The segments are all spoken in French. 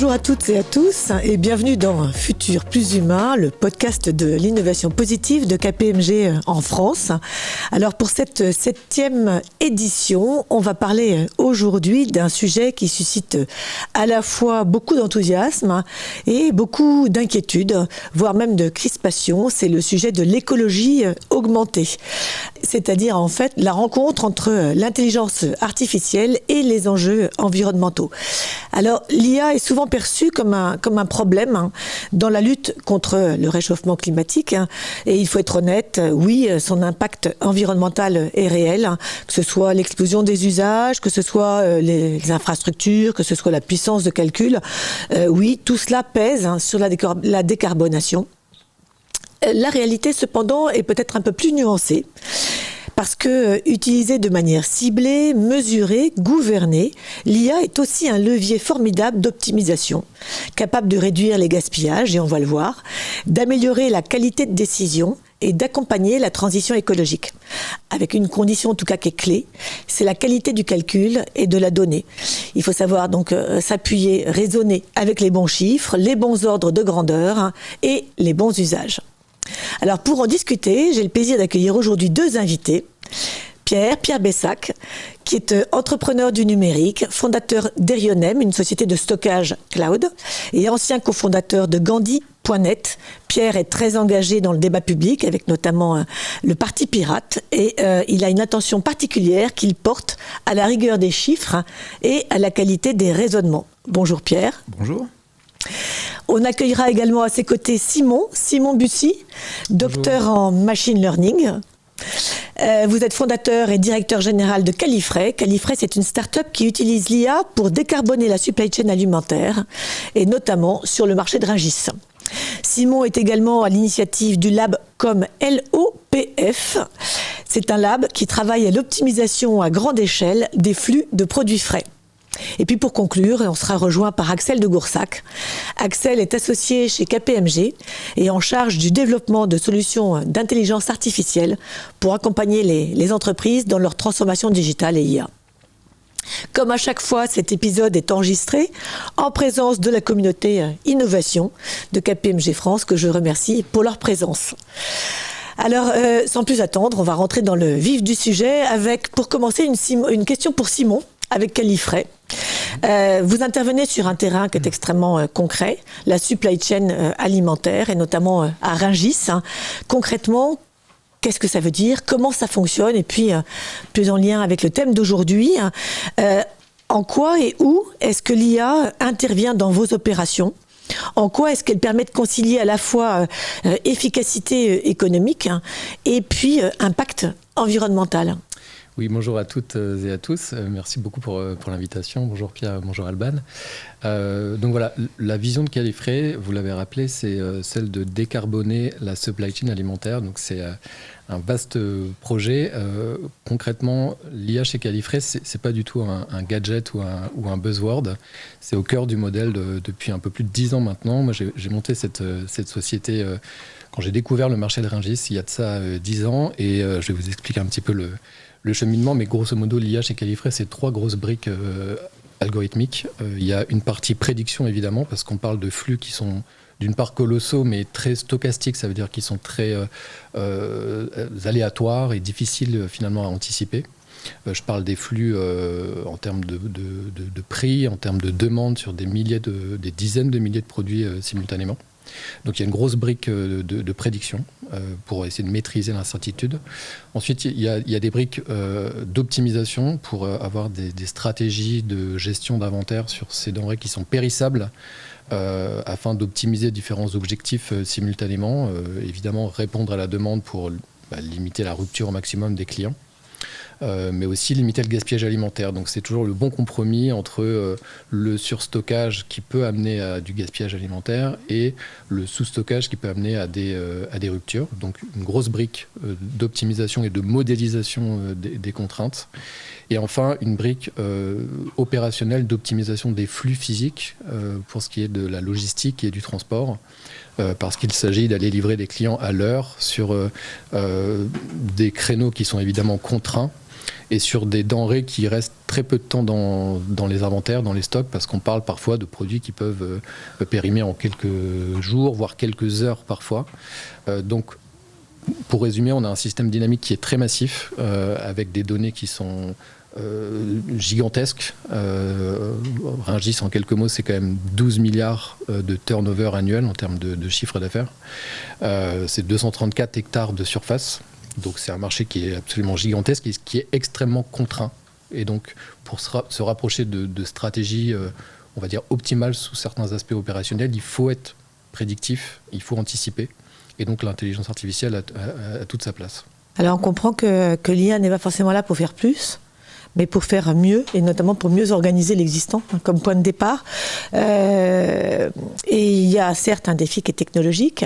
Bonjour à toutes et à tous et bienvenue dans Un futur plus humain, le podcast de l'innovation positive de KPMG en France. Alors pour cette 7e édition, on va parler aujourd'hui d'un sujet qui suscite à la fois beaucoup d'enthousiasme et beaucoup d'inquiétude, voire même de crispation. C'est le sujet de l'écologie augmentée, c'est-à-dire en fait la rencontre entre l'intelligence artificielle et les enjeux environnementaux. Alors l'IA est souvent perçue comme un problème dans la lutte contre le réchauffement climatique. Et il faut être honnête, oui, son impact environnemental est réel, que ce soit l'explosion des usages, que ce soit les infrastructures, que ce soit la puissance de calcul. Oui, tout cela pèse sur la décarbonation. La réalité, cependant, est peut-être un peu plus nuancée. Parce que utilisée de manière ciblée, mesurée, gouvernée, l'IA est aussi un levier formidable d'optimisation, capable de réduire les gaspillages, et on va le voir, d'améliorer la qualité de décision et d'accompagner la transition écologique. Avec une condition en tout cas qui est clé, c'est la qualité du calcul et de la donnée. Il faut savoir donc s'appuyer, raisonner avec les bons chiffres, les bons ordres de grandeur et les bons usages. Alors pour en discuter, j'ai le plaisir d'accueillir aujourd'hui deux invités. Pierre Bessac, qui est entrepreneur du numérique, fondateur d'Erionem, une société de stockage cloud, et ancien cofondateur de Gandhi.net. Pierre est très engagé dans le débat public, avec notamment le Parti Pirate, et il a une attention particulière qu'il porte à la rigueur des chiffres et à la qualité des raisonnements. Bonjour Pierre. Bonjour. On accueillera également à ses côtés Simon Bussy, docteur en machine learning. Vous êtes fondateur et directeur général de Califray. Califray, c'est une start-up qui utilise l'IA pour décarboner la supply chain alimentaire, et notamment sur le marché de Rungis. Simon est également à l'initiative du lab comme LOPF. C'est un lab qui travaille à l'optimisation à grande échelle des flux de produits frais. Et puis pour conclure, on sera rejoint par Axel de Goursac. Axel est associé chez KPMG et en charge du développement de solutions d'intelligence artificielle pour accompagner les entreprises dans leur transformation digitale et IA. Comme à chaque fois, cet épisode est enregistré en présence de la communauté innovation de KPMG France, que je remercie pour leur présence. Alors, sans plus attendre, on va rentrer dans le vif du sujet avec, pour commencer, une question pour Simon, avec Califray. Vous intervenez sur un terrain qui est extrêmement concret, la supply chain alimentaire, et notamment à Rungis. Concrètement, qu'est-ce que ça veut dire? Comment ça fonctionne? Et puis, plus en lien avec le thème d'aujourd'hui, en quoi et où est-ce que l'IA intervient dans vos opérations? En quoi est-ce qu'elle permet de concilier à la fois efficacité économique et puis impact environnemental? Oui, bonjour à toutes et à tous. Merci beaucoup pour l'invitation. Bonjour Pierre, bonjour Alban. Donc voilà, la vision de Califray, vous l'avez rappelé, c'est celle de décarboner la supply chain alimentaire. Donc c'est un vaste projet. Concrètement, l'IA chez Califray, c'est pas du tout un gadget ou un buzzword. C'est au cœur du modèle depuis un peu plus de 10 ans maintenant. Moi, j'ai monté cette société quand j'ai découvert le marché de Rungis il y a de ça 10 ans. Et je vais vous expliquer un petit peu le cheminement, mais grosso modo, l'IA chez Califray, c'est 3 grosses briques algorithmiques. Il y a une partie prédiction, évidemment, parce qu'on parle de flux qui sont d'une part colossaux, mais très stochastiques, ça veut dire qu'ils sont très aléatoires et difficiles finalement à anticiper. Je parle des flux en termes de prix, en termes de demande sur des dizaines de milliers de produits simultanément. Donc il y a une grosse brique de prédiction pour essayer de maîtriser l'incertitude. Ensuite, il y a des briques d'optimisation pour avoir des stratégies de gestion d'inventaire sur ces denrées qui sont périssables afin d'optimiser différents objectifs simultanément. Évidemment, répondre à la demande pour limiter la rupture au maximum des clients. Mais aussi limiter le gaspillage alimentaire. Donc c'est toujours le bon compromis entre le surstockage qui peut amener à du gaspillage alimentaire et le sous-stockage qui peut amener à des ruptures. Donc une grosse brique d'optimisation et de modélisation des contraintes. Et enfin, une brique opérationnelle d'optimisation des flux physiques pour ce qui est de la logistique et du transport. Parce qu'il s'agit d'aller livrer des clients à l'heure sur des créneaux qui sont évidemment contraints et sur des denrées qui restent très peu de temps dans les inventaires, dans les stocks, parce qu'on parle parfois de produits qui peuvent périmer en quelques jours, voire quelques heures parfois. Donc, pour résumer, on a un système dynamique qui est très massif, avec des données qui sont gigantesques. Rungis, en quelques mots, c'est quand même 12 milliards de turnover annuel en termes de chiffre d'affaires. C'est 234 hectares de surface. Donc c'est un marché qui est absolument gigantesque et qui est extrêmement contraint. Et donc pour se rapprocher de stratégies, on va dire, optimales sous certains aspects opérationnels, il faut être prédictif, il faut anticiper. Et donc l'intelligence artificielle a toute sa place. Alors on comprend que l'IA n'est pas forcément là pour faire plus, mais pour faire mieux, et notamment pour mieux organiser l'existant, comme point de départ. Et il y a certes un défi qui est technologique,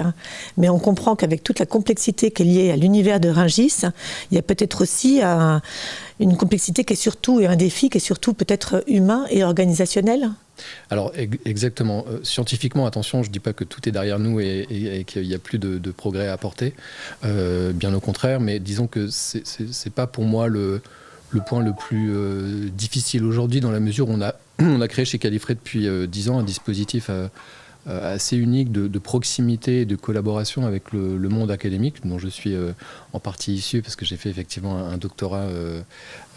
mais on comprend qu'avec toute la complexité qui est liée à l'univers de Rungis, il y a peut-être aussi une complexité qui est surtout, et un défi qui est surtout peut-être humain et organisationnel. Alors exactement. Scientifiquement, attention, je ne dis pas que tout est derrière nous et qu'il n'y a plus de progrès à apporter, bien au contraire, mais disons que c'est pas pour moi le point le plus difficile aujourd'hui, dans la mesure où on a créé chez Califray depuis 10 ans un dispositif assez unique de proximité et de collaboration avec le monde académique, dont je suis en partie issu, parce que j'ai fait effectivement un doctorat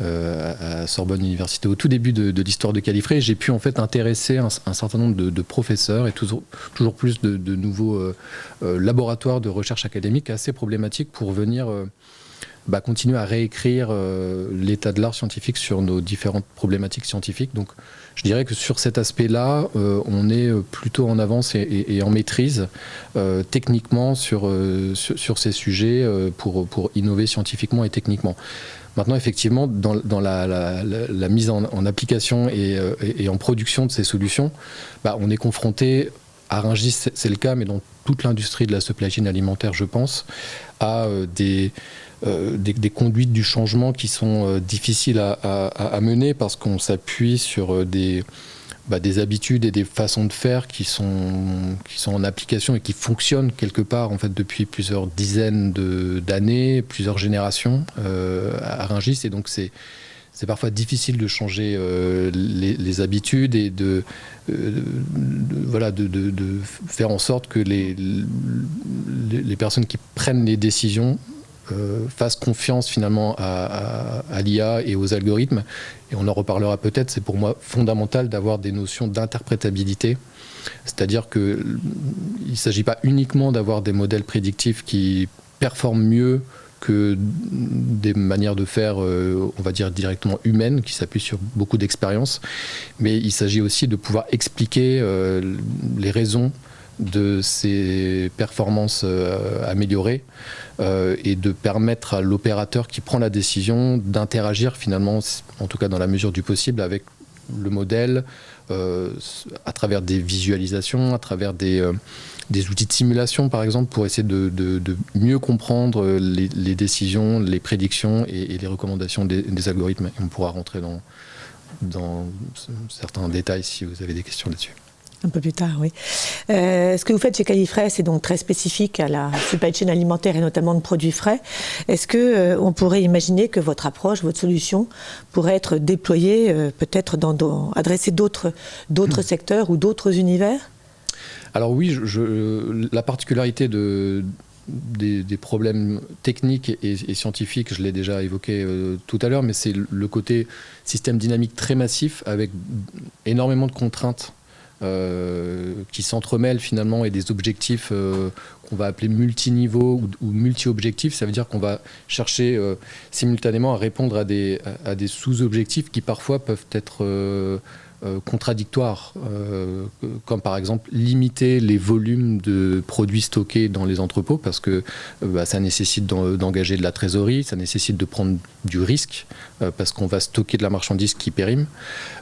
à Sorbonne Université au tout début de l'histoire de Califray. J'ai pu en fait intéresser un certain nombre de professeurs et toujours plus de nouveaux laboratoires de recherche académique assez problématiques pour venir continuer à réécrire l'état de l'art scientifique sur nos différentes problématiques scientifiques. Donc je dirais que sur cet aspect-là, on est plutôt en avance et en maîtrise techniquement sur ces sujets pour innover scientifiquement et techniquement. Maintenant, effectivement, dans la mise en application et en production de ces solutions, on est confronté, à Rungis c'est le cas, mais dans toute l'industrie de la supply chain alimentaire, je pense, à des conduites du changement qui sont difficiles à mener, parce qu'on s'appuie sur des habitudes et des façons de faire qui sont en application et qui fonctionnent quelque part en fait depuis plusieurs dizaines d'années, plusieurs générations à Rungis, et donc c'est parfois difficile de changer les habitudes et de faire en sorte que les personnes qui prennent les décisions fassent confiance finalement à l'IA et aux algorithmes. Et on en reparlera peut-être, c'est pour moi fondamental d'avoir des notions d'interprétabilité. C'est-à-dire qu'il ne s'agit pas uniquement d'avoir des modèles prédictifs qui performent mieux que des manières de faire, on va dire, directement humaines, qui s'appuient sur beaucoup d'expérience. Mais il s'agit aussi de pouvoir expliquer les raisons de ces performances améliorées et de permettre à l'opérateur qui prend la décision d'interagir finalement, en tout cas dans la mesure du possible, avec le modèle à travers des visualisations, à travers des outils de simulation par exemple, pour essayer de mieux comprendre les décisions, les prédictions et les recommandations des algorithmes. Et on pourra rentrer dans certains détails si vous avez des questions là-dessus. Un peu plus tard, oui. Ce que vous faites chez Califray, c'est donc très spécifique à la supply chain alimentaire et notamment de produits frais. Est-ce qu'on pourrait imaginer que votre approche, votre solution pourrait être déployée peut-être adresser d'autres secteurs ou d'autres univers ? Alors oui, la particularité des problèmes techniques et scientifiques, je l'ai déjà évoqué tout à l'heure, mais c'est le côté système dynamique très massif avec énormément de contraintes qui s'entremêlent finalement, et des objectifs qu'on va appeler multiniveaux ou multi-objectifs. Ça veut dire qu'on va chercher simultanément à répondre à des sous-objectifs qui parfois peuvent être contradictoires, comme par exemple limiter les volumes de produits stockés dans les entrepôts, parce que ça nécessite d'engager de la trésorerie, ça nécessite de prendre du risque, parce qu'on va stocker de la marchandise qui périme.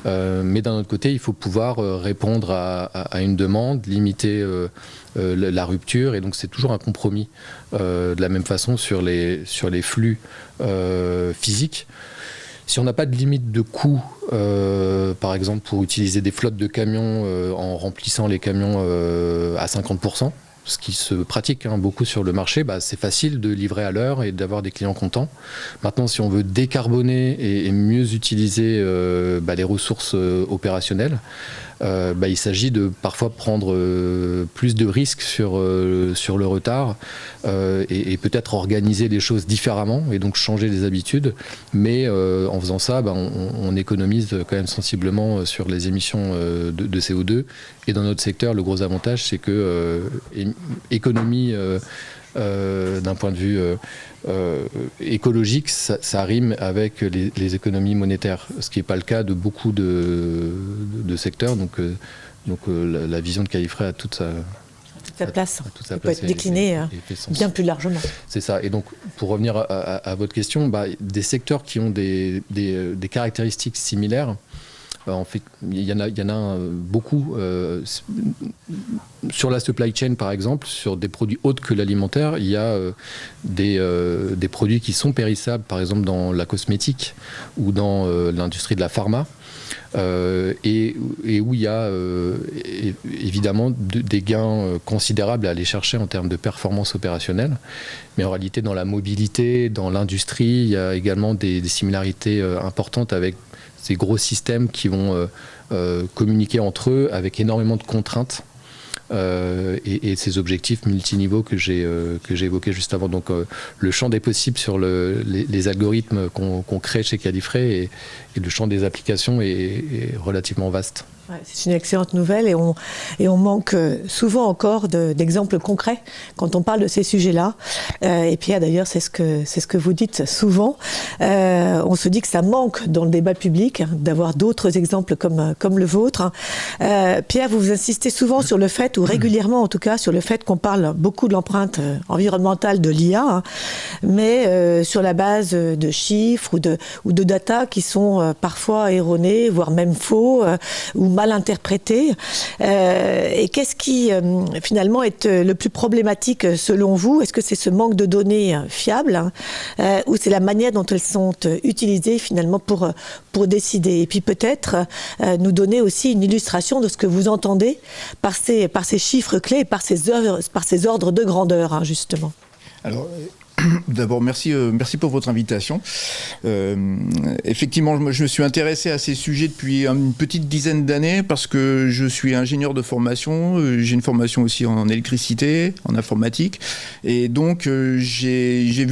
Mais d'un autre côté, il faut pouvoir répondre à une demande, limiter la rupture, et donc c'est toujours un compromis. De la même façon sur les flux physiques. Si on n'a pas de limite de coût, par exemple pour utiliser des flottes de camions en remplissant les camions à 50%, ce qui se pratique beaucoup sur le marché, c'est facile de livrer à l'heure et d'avoir des clients contents. Maintenant, si on veut décarboner et mieux utiliser les ressources opérationnelles, il s'agit de parfois prendre plus de risques sur le retard et peut-être organiser les choses différemment et donc changer les habitudes. Mais en faisant ça, on économise quand même sensiblement sur les émissions de CO2. Et dans notre secteur, le gros avantage, c'est que économie d'un point de vue écologique, ça rime avec les économies monétaires, ce qui n'est pas le cas de beaucoup de secteurs. Donc la vision de Califray a toute sa place. Peut être déclinée bien plus largement. C'est ça. Et donc, pour revenir à votre question, des secteurs qui ont des caractéristiques similaires, en fait, il y en a beaucoup. Sur la supply chain, par exemple, sur des produits autres que l'alimentaire, il y a des produits qui sont périssables, par exemple dans la cosmétique ou dans l'industrie de la pharma. Et où il y a évidemment des gains considérables à aller chercher en termes de performance opérationnelle. Mais en réalité, dans la mobilité, dans l'industrie, il y a également des similarités importantes avec ces gros systèmes qui vont communiquer entre eux avec énormément de contraintes. Et ces objectifs multiniveaux que j'ai évoqués juste avant. Donc le champ des possibles sur les algorithmes qu'on crée chez Califray et le champ des applications est relativement vaste. Ouais, c'est une excellente nouvelle et on manque souvent encore d'exemples concrets quand on parle de ces sujets-là. Et Pierre, d'ailleurs, c'est ce que vous dites souvent. On se dit que ça manque dans le débat public d'avoir d'autres exemples comme le vôtre. Pierre, vous insistez souvent sur le fait, ou régulièrement en tout cas, sur le fait qu'on parle beaucoup de l'empreinte environnementale de l'IA, mais sur la base de chiffres ou de data qui sont parfois erronés, voire même faux, ou mal interprété. Et qu'est-ce qui finalement est le plus problématique selon vous? Est-ce que c'est ce manque de données fiables ou c'est la manière dont elles sont utilisées finalement pour décider? Et puis peut-être nous donner aussi une illustration de ce que vous entendez par ces chiffres clés et par ces ordres de grandeur, justement. Alors, d'abord, merci pour votre invitation. Effectivement, je me suis intéressé à ces sujets depuis une petite dizaine d'années parce que je suis ingénieur de formation. J'ai une formation aussi en électricité, en informatique. Et donc, j'ai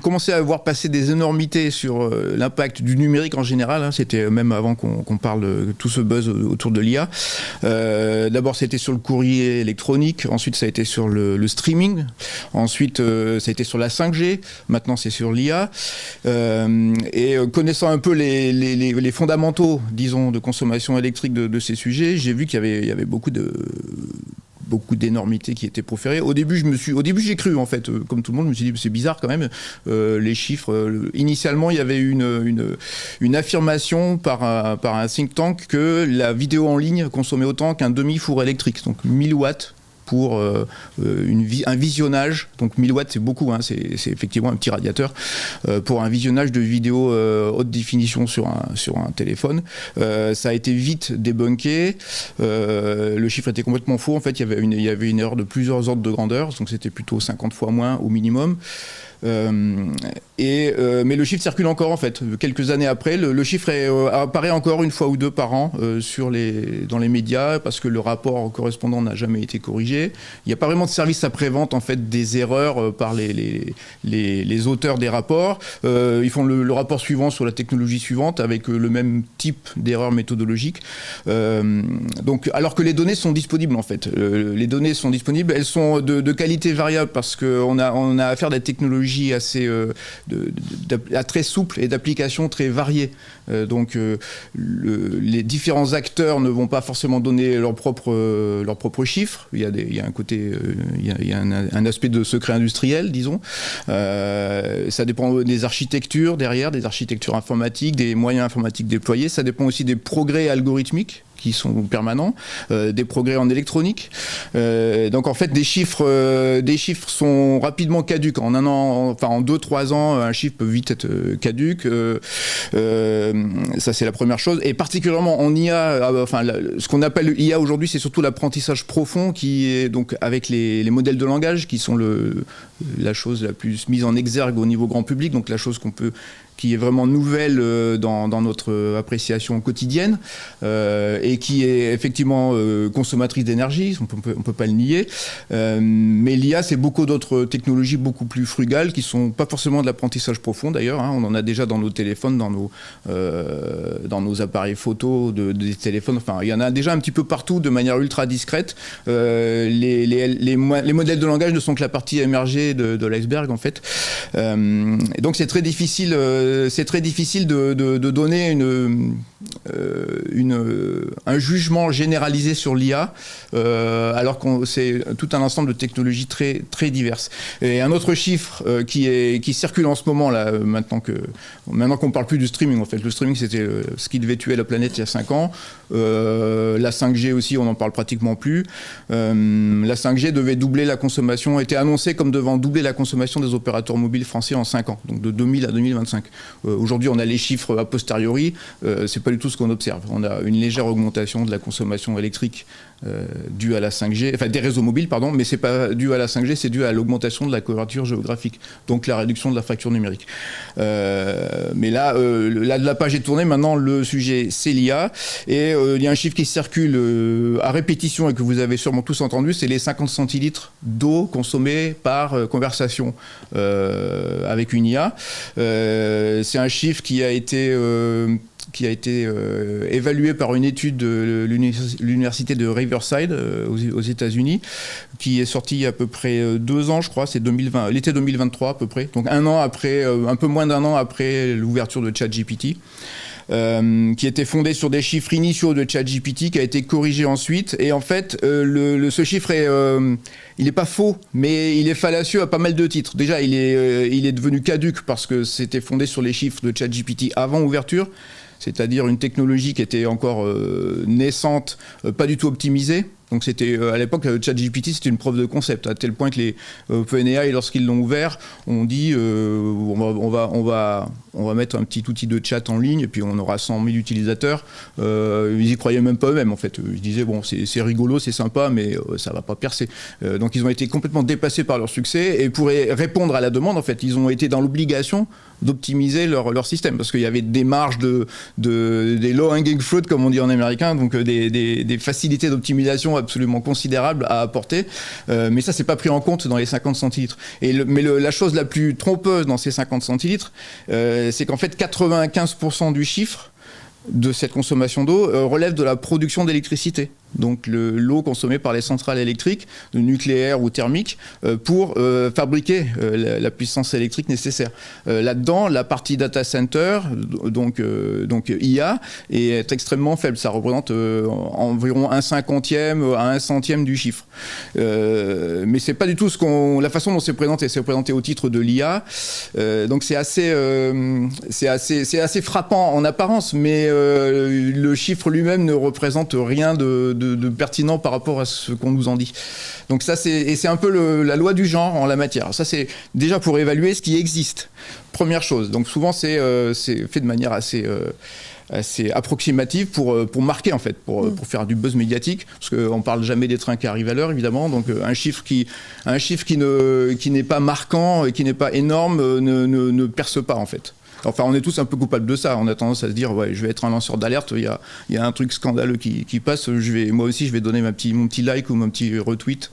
commencé à voir passer des énormités sur l'impact du numérique en général. C'était même avant qu'on parle de tout ce buzz autour de l'IA. D'abord, c'était sur le courrier électronique. Ensuite, ça a été sur le streaming. Ensuite, ça a été sur la 5G, maintenant c'est sur l'IA, et connaissant un peu les fondamentaux, disons, de consommation électrique de ces sujets, j'ai vu qu'il y avait beaucoup d'énormités qui étaient proférées. Au début, j'ai cru, en fait, comme tout le monde, je me suis dit, c'est bizarre quand même, les chiffres. Initialement, il y avait une affirmation par un think tank que la vidéo en ligne consommait autant qu'un demi-four électrique, donc 1000 watts. Pour un visionnage, donc 1000 watts c'est beaucoup, c'est effectivement un petit radiateur, pour un visionnage de vidéos haute définition sur un téléphone. Ça a été vite débunké, le chiffre était complètement faux, en fait il y avait une erreur de plusieurs ordres de grandeur, donc c'était plutôt 50 fois moins au minimum. Mais le chiffre circule encore en fait. Quelques années après, le chiffre apparaît encore une fois ou deux par an dans les médias parce que le rapport correspondant n'a jamais été corrigé. Il n'y a pas vraiment de service après-vente en fait des erreurs par les auteurs des rapports. Ils font le rapport suivant sur la technologie suivante avec le même type d'erreur méthodologique. Donc, alors que les données sont disponibles en fait. Les données sont disponibles, elles sont de qualité variable parce qu'on a affaire à des technologies assez très souples et d'applications très variées. Donc les différents acteurs ne vont pas forcément donner leurs propres chiffres. Il y a un côté, il y a un aspect de secret industriel, disons. Ça dépend des architectures derrière, des architectures informatiques, des moyens informatiques déployés. Ça dépend aussi des progrès algorithmiques qui sont permanents, des progrès en électronique. Donc en fait, des chiffres sont rapidement caduques. En un an, enfin en 2-3 ans, un chiffre peut vite être caduque. Ça, c'est la première chose. Et particulièrement en IA, ce qu'on appelle l'IA aujourd'hui, c'est surtout l'apprentissage profond, qui est donc avec les modèles de langage, qui sont la chose la plus mise en exergue au niveau grand public, donc la chose qui est vraiment nouvelle dans notre appréciation quotidienne et qui est effectivement consommatrice d'énergie, on peut pas le nier. Mais l'IA, c'est beaucoup d'autres technologies beaucoup plus frugales qui sont pas forcément de l'apprentissage profond d'ailleurs. On en a déjà dans nos téléphones, dans nos appareils photo, des téléphones. Enfin, il y en a déjà un petit peu partout de manière ultra discrète. Les modèles de langage ne sont que la partie émergée de l'iceberg en fait. Et donc c'est très difficile de donner un jugement généralisé sur l'IA, alors que c'est tout un ensemble de technologies très, très diverses. Et un autre chiffre qui circule en ce moment, là, maintenant qu'on ne parle plus du streaming, en fait. Le streaming, c'était ce qui devait tuer la planète il y a 5 ans. La 5G aussi, on n'en parle pratiquement plus. La 5G devait doubler la consommation, était annoncée comme devant doubler la consommation des opérateurs mobiles français en 5 ans, donc de 2000 à 2025. Aujourd'hui, on a les chiffres a posteriori, c'est pas du tout ce qu'on observe. On a une légère augmentation de la consommation électrique due à la 5G, enfin des réseaux mobiles, pardon, mais c'est pas dû à la 5G, c'est dû à l'augmentation de la couverture géographique, donc la réduction de la fracture numérique. Mais là, la page est tournée, maintenant le sujet c'est l'IA, et il y a un chiffre qui circule à répétition et que vous avez sûrement tous entendu, c'est les 50 centilitres d'eau consommés par conversation avec une IA. C'est un chiffre qui a été évalué par une étude de l'université de Riverside aux États-Unis, qui est sortie il y a à peu près 2 ans, je crois, c'est l'été 2023 à peu près, donc un peu moins d'un an après l'ouverture de ChatGPT. Qui était fondé sur des chiffres initiaux de ChatGPT, qui a été corrigé ensuite. Et en fait, ce chiffre il n'est pas faux, mais il est fallacieux à pas mal de titres. Déjà, il est devenu caduque parce que c'était fondé sur les chiffres de ChatGPT avant ouverture, c'est-à-dire une technologie qui était encore naissante, pas du tout optimisée. Donc c'était à l'époque ChatGPT, c'était une preuve de concept, à tel point que les OpenAI, lorsqu'ils l'ont ouvert, ont dit on va mettre un petit outil de chat en ligne et puis on aura 100 000 utilisateurs. Ils y croyaient même pas eux-mêmes en fait. Ils disaient bon c'est rigolo, c'est sympa, mais ça va pas percer. Donc ils ont été complètement dépassés par leur succès, et pour répondre à la demande en fait, ils ont été dans l'obligation d'optimiser leur système, parce qu'il y avait des marges des low hanging fruit comme on dit en américain, donc des facilités d'optimisation absolument considérables à apporter, mais ça c'est pas pris en compte dans les 50 centilitres. Mais la chose la plus trompeuse dans ces 50 centilitres, c'est qu'en fait 95% du chiffre de cette consommation d'eau relève de la production d'électricité. Donc l'eau consommée par les centrales électriques, nucléaires ou thermiques, pour fabriquer la puissance électrique nécessaire. Là-dedans, la partie data center, donc IA, est extrêmement faible. Ça représente environ 1/50 à 1/100 du chiffre. Mais c'est pas du tout la façon dont c'est présenté. C'est présenté au titre de l'IA. Donc c'est assez assez frappant en apparence, mais le chiffre lui-même ne représente rien de pertinent par rapport à ce qu'on nous en dit. Donc ça, c'est un peu la loi du genre en la matière. Ça, c'est déjà pour évaluer ce qui existe. Première chose. Donc souvent, c'est fait de manière assez approximative pour marquer en fait, pour faire du buzz médiatique, parce qu'on parle jamais des trains qui arrivent à l'heure évidemment. Donc un chiffre qui n'est pas marquant et qui n'est pas énorme ne perce pas en fait. Enfin, on est tous un peu coupables de ça. On a tendance à se dire, ouais, je vais être un lanceur d'alerte. Il y a un truc scandaleux qui passe. Moi aussi, je vais donner mon petit like ou mon petit retweet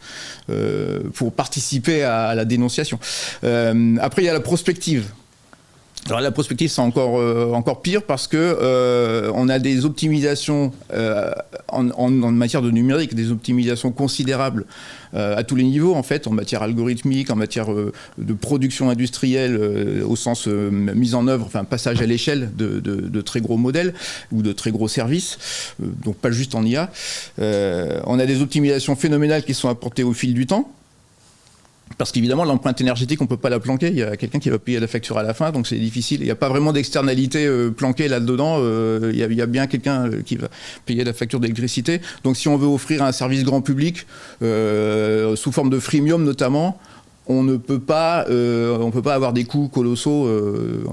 pour participer à la dénonciation. Après, il y a la prospective. Alors la prospective, c'est encore pire, parce que on a des optimisations en matière de numérique, des optimisations considérables à tous les niveaux en fait, en matière algorithmique, en matière de production industrielle au sens mise en œuvre, enfin passage à l'échelle de très gros modèles ou de très gros services, donc pas juste en IA. On a des optimisations phénoménales qui sont apportées au fil du temps. Parce qu'évidemment, l'empreinte énergétique, on ne peut pas la planquer. Il y a quelqu'un qui va payer la facture à la fin, donc c'est difficile. Il n'y a pas vraiment d'externalité planquée là-dedans. Il y a bien quelqu'un qui va payer la facture d'électricité. Donc si on veut offrir un service grand public, sous forme de freemium notamment, on ne peut pas avoir des coûts colossaux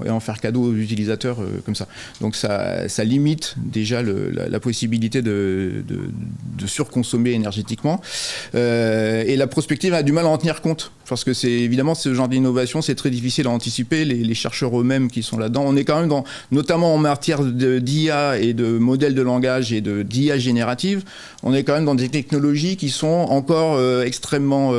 et en faire cadeau aux utilisateurs comme ça. Donc ça limite déjà la possibilité de surconsommer énergétiquement. Et la prospective a du mal à en tenir compte. Parce que c'est évidemment ce genre d'innovation, c'est très difficile à anticiper. Les chercheurs eux-mêmes qui sont là-dedans, on est quand même notamment en matière d'IA et de modèles de langage et d'IA générative, on est quand même dans des technologies qui sont encore extrêmement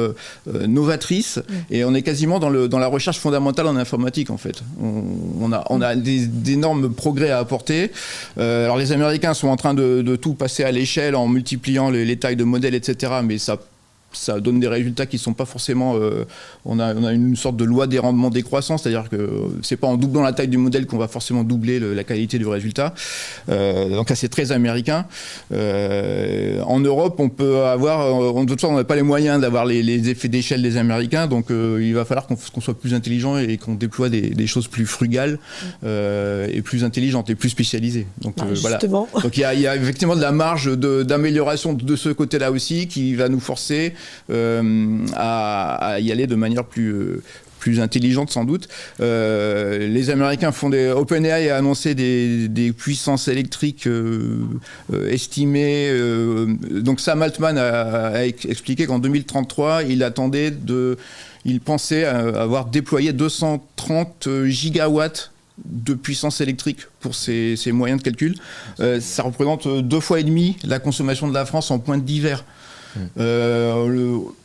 novatrices. Et on est quasiment dans la recherche fondamentale en informatique, en fait. On a d'énormes progrès à apporter. Alors les Américains sont en train de tout passer à l'échelle en multipliant les tailles de modèles, etc. Mais ça donne des résultats qui ne sont pas forcément... on a une sorte de loi des rendements décroissants, c'est-à-dire que ce n'est pas en doublant la taille du modèle qu'on va forcément doubler la qualité du résultat. Donc ça, c'est très américain. En Europe, on peut avoir... de toute façon, on n'a pas les moyens d'avoir les effets d'échelle des Américains, donc il va falloir qu'on soit plus intelligent et qu'on déploie des choses plus frugales et plus intelligentes et plus spécialisées. Donc, voilà. Donc il y a effectivement de la marge d'amélioration de ce côté-là aussi qui va nous forcer à y aller de manière plus intelligente sans doute. Les Américains OpenAI a annoncé des puissances électriques estimées. Donc Sam Altman a expliqué qu'en 2033, il pensait avoir déployé 230 gigawatts de puissance électrique pour ces moyens de calcul. Ça représente 2,5 fois la consommation de la France en pointe d'hiver.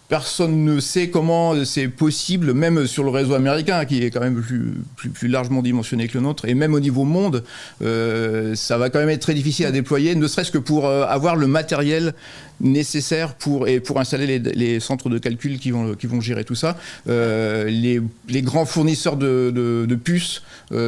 Personne ne sait comment c'est possible, même sur le réseau américain, qui est quand même plus largement dimensionné que le nôtre, et même au niveau monde, ça va quand même être très difficile à déployer, ne serait-ce que pour avoir le matériel nécessaire pour installer les centres de calcul qui vont gérer tout ça. Les grands fournisseurs de puces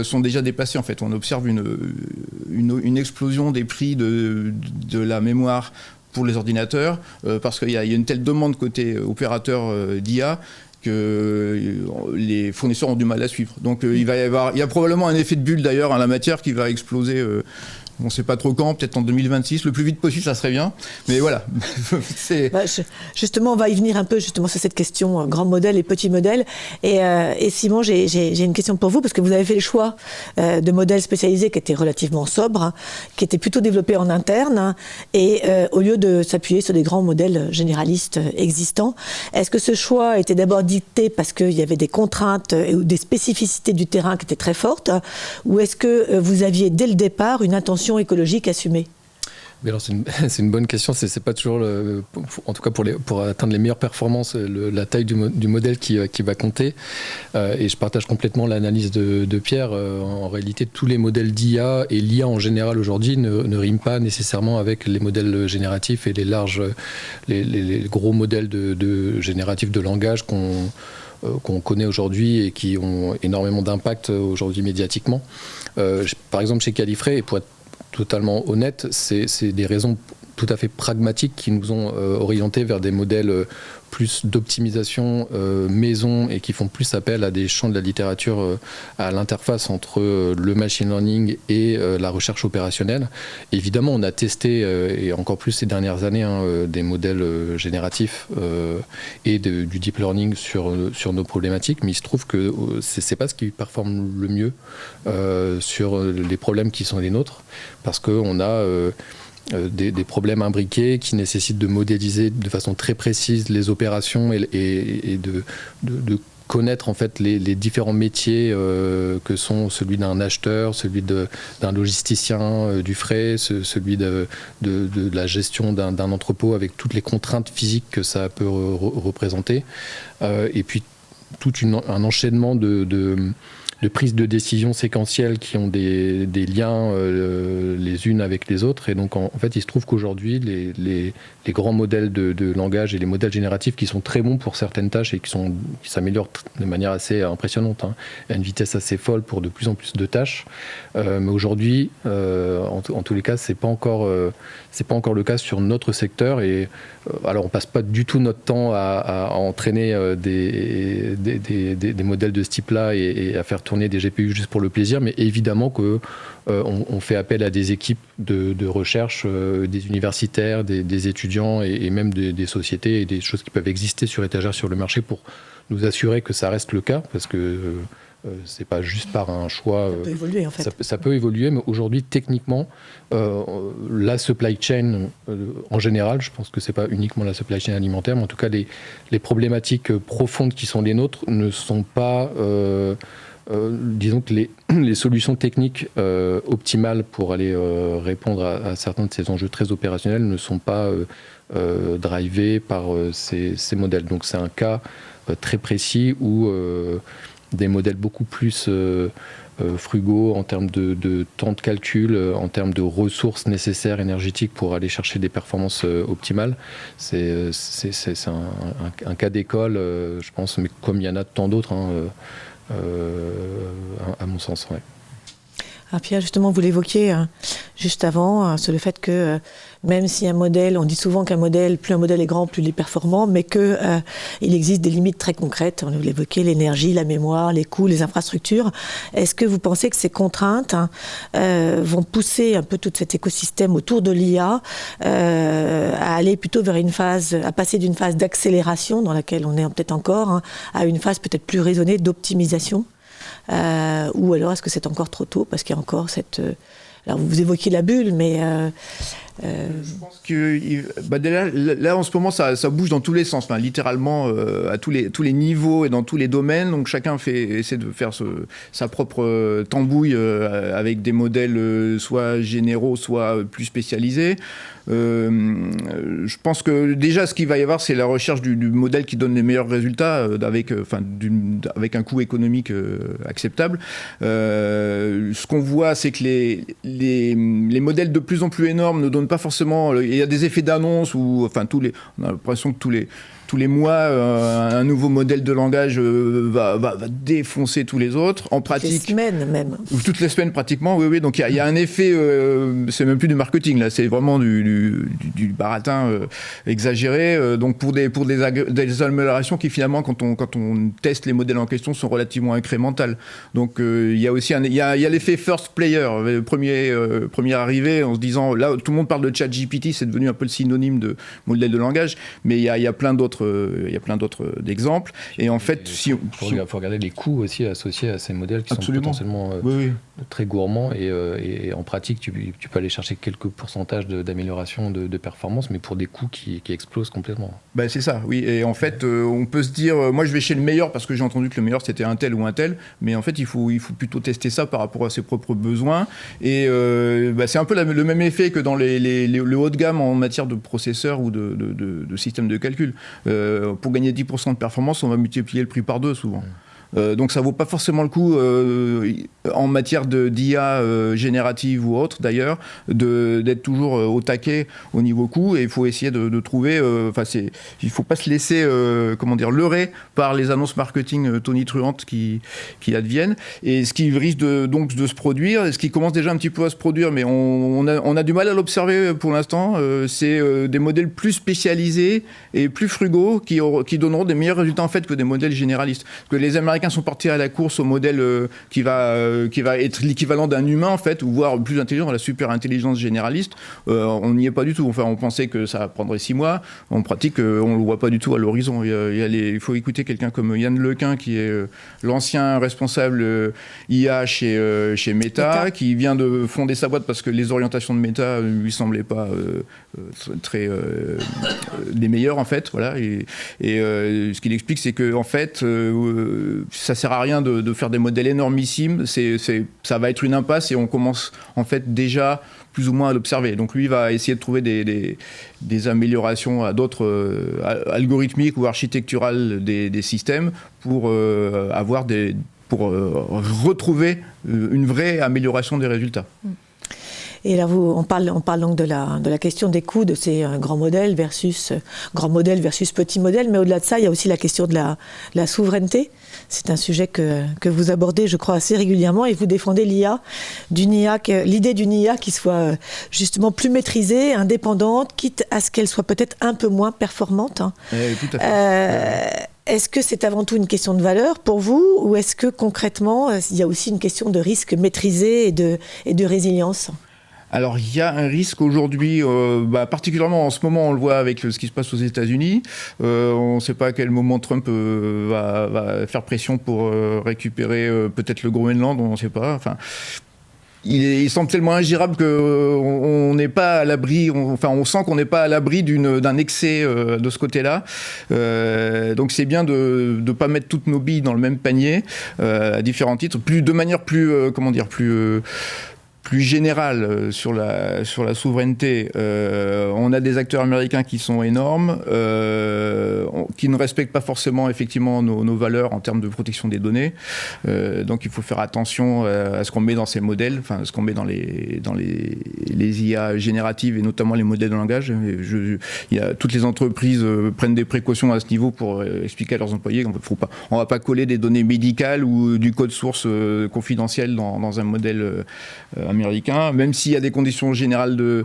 sont déjà dépassés, en fait. On observe une explosion des prix de la mémoire pour les ordinateurs, parce qu'il y a une telle demande côté opérateur d'IA que les fournisseurs ont du mal à suivre. Donc il y a probablement un effet de bulle d'ailleurs en la matière qui va exploser. On ne sait pas trop quand, peut-être en 2026, le plus vite possible, ça serait bien. Mais voilà. Justement, on va y venir un peu justement sur cette question grand modèle et petit modèle. Et Simon, j'ai une question pour vous, parce que vous avez fait le choix de modèles spécialisés qui étaient relativement sobres, qui étaient plutôt développés en interne, et au lieu de s'appuyer sur des grands modèles généralistes existants. Est-ce que ce choix était d'abord dicté parce qu'il y avait des contraintes ou des spécificités du terrain qui étaient très fortes, ou est-ce que vous aviez dès le départ une intention écologique assumée? Mais alors c'est une bonne question. C'est pas toujours, en tout cas pour atteindre les meilleures performances, la taille du modèle qui va compter. Et je partage complètement l'analyse de Pierre. En réalité, tous les modèles d'IA et l'IA en général aujourd'hui ne riment pas nécessairement avec les modèles génératifs et les gros modèles génératifs de langage qu'on connaît aujourd'hui et qui ont énormément d'impact aujourd'hui médiatiquement. Par exemple, chez Califray, et pour être totalement honnête, c'est des raisons tout à fait pragmatiques qui nous ont orientés vers des modèles plus d'optimisation maison et qui font plus appel à des champs de la littérature à l'interface entre le machine learning et la recherche opérationnelle. Évidemment, on a testé, et encore plus ces dernières années, des modèles génératifs et du deep learning sur nos problématiques, mais il se trouve que c'est pas ce qui performe le mieux sur les problèmes qui sont les nôtres, parce qu'on a des problèmes imbriqués qui nécessitent de modéliser de façon très précise les opérations et de connaître en fait les différents métiers que sont celui d'un acheteur, celui d'un logisticien du fret, celui de la gestion d'un entrepôt avec toutes les contraintes physiques que ça peut représenter, et puis tout un enchaînement de prise de décision séquentielles qui ont des liens les unes avec les autres. Et donc, en fait, il se trouve qu'aujourd'hui, les grands modèles de langage et les modèles génératifs qui sont très bons pour certaines tâches et qui s'améliorent de manière assez impressionnante, à une vitesse assez folle pour de plus en plus de tâches. Mais aujourd'hui, en tous les cas, c'est pas encore le cas sur notre secteur. Et alors, on passe pas du tout notre temps à entraîner des modèles de ce type-là et à faire tourner des GPU juste pour le plaisir, mais évidemment que on fait appel à des équipes de recherche, des universitaires, des étudiants et même des sociétés et des choses qui peuvent exister sur étagère sur le marché pour nous assurer que ça reste le cas, parce que c'est pas juste par un choix. Ça peut évoluer en fait. Ça peut évoluer, mais aujourd'hui, techniquement, la supply chain en général, je pense que c'est pas uniquement la supply chain alimentaire, mais en tout cas les problématiques profondes qui sont les nôtres ne sont pas. Disons que les solutions techniques optimales pour aller répondre à certains de ces enjeux très opérationnels ne sont pas drivés par ces modèles. Donc c'est un cas très précis où des modèles beaucoup plus frugaux en termes de temps de calcul, en termes de ressources nécessaires énergétiques pour aller chercher des performances optimales. C'est un cas d'école, je pense, mais comme il y en a tant d'autres, à mon sens, ouais. Ah, Pierre, justement, vous l'évoquiez juste avant, c'est le fait que même si un modèle, on dit souvent qu'un modèle, plus un modèle est grand, plus il est performant, mais qu'il existe des limites très concrètes. On l'évoquait, l'énergie, la mémoire, les coûts, les infrastructures. Est-ce que vous pensez que ces contraintes vont pousser un peu tout cet écosystème autour de l'IA à aller plutôt vers à passer d'une phase d'accélération, dans laquelle on est peut-être encore, à une phase peut-être plus raisonnée d'optimisation? Ou alors est-ce que c'est encore trop tôt parce qu'il y a encore cette... Alors vous évoquiez la bulle, mais... Je pense que là en ce moment ça bouge dans tous les sens, littéralement à tous les niveaux et dans tous les domaines. Donc chacun essaie de faire sa propre tambouille avec des modèles soit généraux, soit plus spécialisés. Je pense que déjà ce qu'il va y avoir, c'est la recherche du modèle qui donne les meilleurs résultats avec un coût économique acceptable. Ce qu'on voit, c'est que les modèles de plus en plus énormes ne donnent pas forcément. Il y a des effets d'annonce où, on a l'impression que tous les mois, un nouveau modèle de langage va défoncer tous les autres. En pratique, toutes les semaines même. Toutes les semaines pratiquement, oui. Donc il y a un effet, c'est même plus du marketing là, c'est vraiment du baratin exagéré. Donc pour des améliorations qui finalement, quand on teste les modèles en question, sont relativement incrémentales. Donc il y a aussi il y a l'effet first player, premier arrivé, en se disant là tout le monde parle de ChatGPT, c'est devenu un peu le synonyme de modèle de langage, mais il y a plein d'autres d'exemples. Et en fait, faut regarder les coûts aussi associés à ces modèles qui absolument. sont potentiellement très gourmands et en pratique, tu peux aller chercher quelques pourcentages d'amélioration de performance, mais pour des coûts qui explosent complètement. C'est ça, oui. Et en fait, on peut se dire, moi je vais chez le meilleur parce que j'ai entendu que le meilleur c'était un tel ou un tel, mais en fait il faut plutôt tester ça par rapport à ses propres besoins. Et c'est un peu le même effet que dans le haut de gamme en matière de processeurs ou de systèmes de calcul. Pour gagner 10% de performance, on va multiplier le prix par 2 souvent. Donc ça vaut pas forcément le coup en matière d'IA générative ou autre d'ailleurs d'être toujours au taquet au niveau coût, et il faut essayer de trouver il faut pas se laisser leurrer par les annonces marketing tonitruantes qui adviennent, et ce qui risque de se produire, et ce qui commence déjà un petit peu à se produire, mais on a du mal à l'observer pour l'instant, c'est des modèles plus spécialisés et plus frugaux qui donneront des meilleurs résultats en fait que des modèles généralistes, parce que les Américains sont partis à la course au modèle qui va être l'équivalent d'un humain en fait, ou voire plus intelligent, la super intelligence généraliste. On n'y est pas du tout. Enfin, on pensait que ça prendrait 6 mois. En pratique, on le voit pas du tout à l'horizon. Il faut écouter quelqu'un comme Yann Lequin, qui est l'ancien responsable IA chez Meta, qui vient de fonder sa boîte parce que les orientations de Meta lui semblaient pas très les meilleures en fait. Voilà. Et ce qu'il explique, c'est que en fait ça sert à rien de faire des modèles énormissimes, ça va être une impasse, et on commence en fait déjà plus ou moins à l'observer. Donc lui va essayer de trouver des améliorations à d'autres algorithmiques ou architecturales des systèmes pour avoir pour retrouver une vraie amélioration des résultats. Et là, on parle donc de la question des coûts de ces grands modèles versus petits modèles, mais au-delà de ça, il y a aussi la question de la souveraineté. C'est un sujet que vous abordez, je crois, assez régulièrement, et vous défendez l'idée d'une IA qui soit justement plus maîtrisée, indépendante, quitte à ce qu'elle soit peut-être un peu moins performante. Tout à fait. Est-ce que c'est avant tout une question de valeur pour vous, ou est-ce que concrètement, il y a aussi une question de risque maîtrisé et de résilience ? Alors, il y a un risque aujourd'hui, particulièrement en ce moment, on le voit avec ce qui se passe aux États-Unis. On ne sait pas à quel moment Trump va faire pression pour récupérer peut-être le Groenland, on ne sait pas. Enfin, il semble tellement ingérable qu'on n'est pas à l'abri, on sent qu'on n'est pas à l'abri d'un excès de ce côté-là. Donc c'est bien de ne pas mettre toutes nos billes dans le même panier, à différents titres, de manière plus générale sur la souveraineté. On a des acteurs américains qui sont énormes, qui ne respectent pas forcément effectivement nos valeurs en termes de protection des données. Donc il faut faire attention à ce qu'on met dans ces modèles, enfin ce qu'on met dans les IA génératives et notamment les modèles de langage. Toutes les entreprises prennent des précautions à ce niveau pour expliquer à leurs employés qu'on ne va pas coller des données médicales ou du code source confidentiel dans un modèle américain, même s'il y a des conditions générales de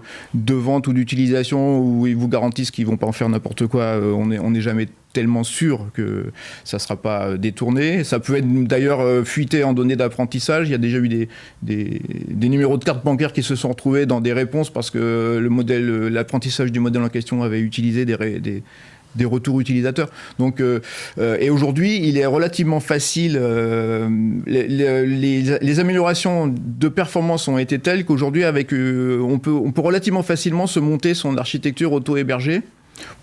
vente ou d'utilisation où ils vous garantissent qu'ils ne vont pas en faire n'importe quoi, on n'est jamais tellement sûr que ça ne sera pas détourné. Ça peut être d'ailleurs fuité en données d'apprentissage. Il y a déjà eu des numéros de carte bancaire qui se sont retrouvés dans des réponses parce que l'apprentissage du modèle en question avait utilisé des retours utilisateurs. Donc, et aujourd'hui, il est relativement facile. Les améliorations de performance ont été telles qu'aujourd'hui, on peut relativement facilement se monter son architecture auto-hébergée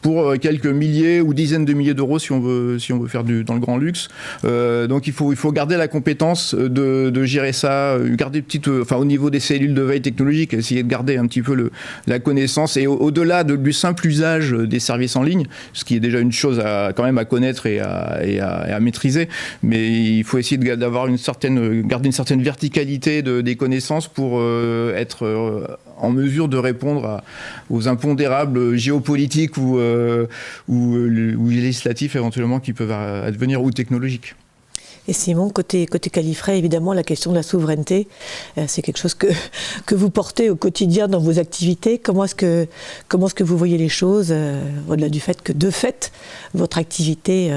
pour quelques milliers ou dizaines de milliers d'euros si on veut faire dans le grand luxe. Donc il faut garder la compétence de gérer ça, garder au niveau des cellules de veille technologique, essayer de garder un petit peu la connaissance et au-delà du simple usage des services en ligne, ce qui est déjà une chose quand même à connaître et à maîtriser, mais il faut essayer garder une certaine verticalité des connaissances pour être en mesure de répondre aux impondérables géopolitiques ou législatifs éventuellement qui peuvent advenir ou technologiques. Et Simon, côté Califray, évidemment, la question de la souveraineté, c'est quelque chose que vous portez au quotidien dans vos activités. Comment est-ce que vous voyez les choses, au-delà du fait que, de fait, votre activité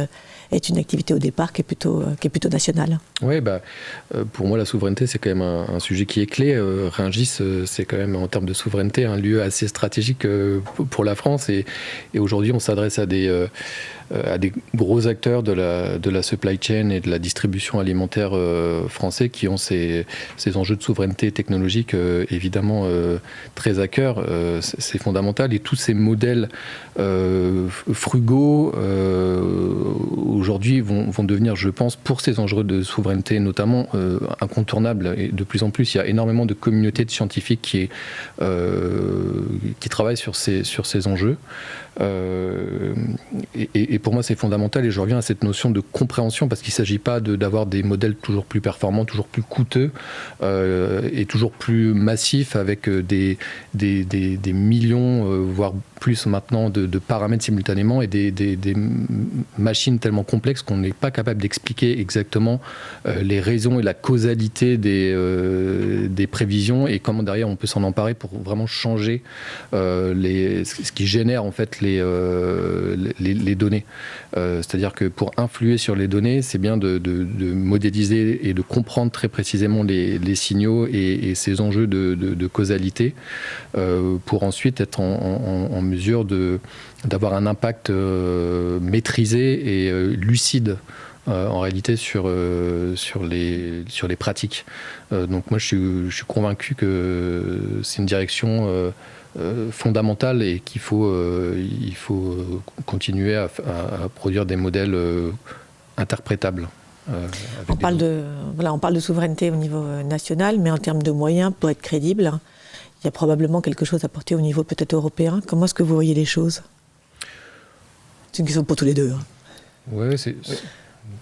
est une activité au départ qui est plutôt nationale? Oui, pour moi, la souveraineté, c'est quand même un sujet qui est clé. Rungis, c'est quand même, en termes de souveraineté, un lieu assez stratégique pour la France. Et aujourd'hui, on s'adresse à des gros acteurs de la supply chain et de la distribution alimentaire français qui ont ces enjeux de souveraineté technologique évidemment très à cœur. C'est fondamental. Et tous ces modèles frugaux aujourd'hui vont devenir, je pense, pour ces enjeux de souveraineté notamment incontournables. Et de plus en plus, il y a énormément de communautés de scientifiques qui travaillent sur ces enjeux. Et pour moi c'est fondamental, et je reviens à cette notion de compréhension, parce qu'il ne s'agit pas d'avoir des modèles toujours plus performants, toujours plus coûteux et toujours plus massifs avec des millions voire plus maintenant de paramètres simultanément et des machines tellement complexes qu'on n'est pas capable d'expliquer exactement les raisons et la causalité des prévisions et comment derrière on peut s'en emparer pour vraiment changer ce qui génère en fait les données. C'est-à-dire que pour influer sur les données, c'est bien de modéliser et de comprendre très précisément les signaux et ces enjeux de causalité pour ensuite être en mesure d'avoir un impact maîtrisé et lucide en réalité sur les pratiques. Donc moi je suis convaincu que c'est une direction fondamentale et qu'il faut continuer à produire des modèles interprétables. On parle de souveraineté au niveau national, mais en termes de moyens, pour être crédible, il y a probablement quelque chose à porter au niveau peut-être européen. Comment est-ce que vous voyez les choses? C'est une question pour tous les deux. Ouais,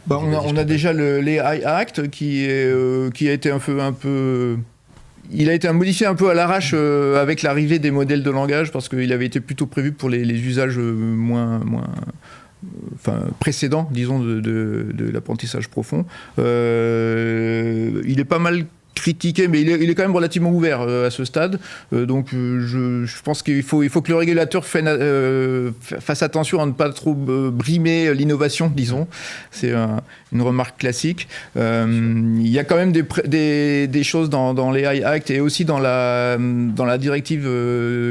On a déjà l'AI Act qui a été un peu il a été modifié un peu à l'arrache avec l'arrivée des modèles de langage, parce qu'il avait été plutôt prévu pour les usages moins précédents, disons, de l'apprentissage profond. Il est pas mal critiqué, mais il est quand même relativement ouvert à ce stade. Donc je pense qu'il faut que le régulateur fasse attention à ne pas trop brimer l'innovation, disons. C'est une remarque classique. Il y a quand même des choses dans les AI Act et aussi dans la directive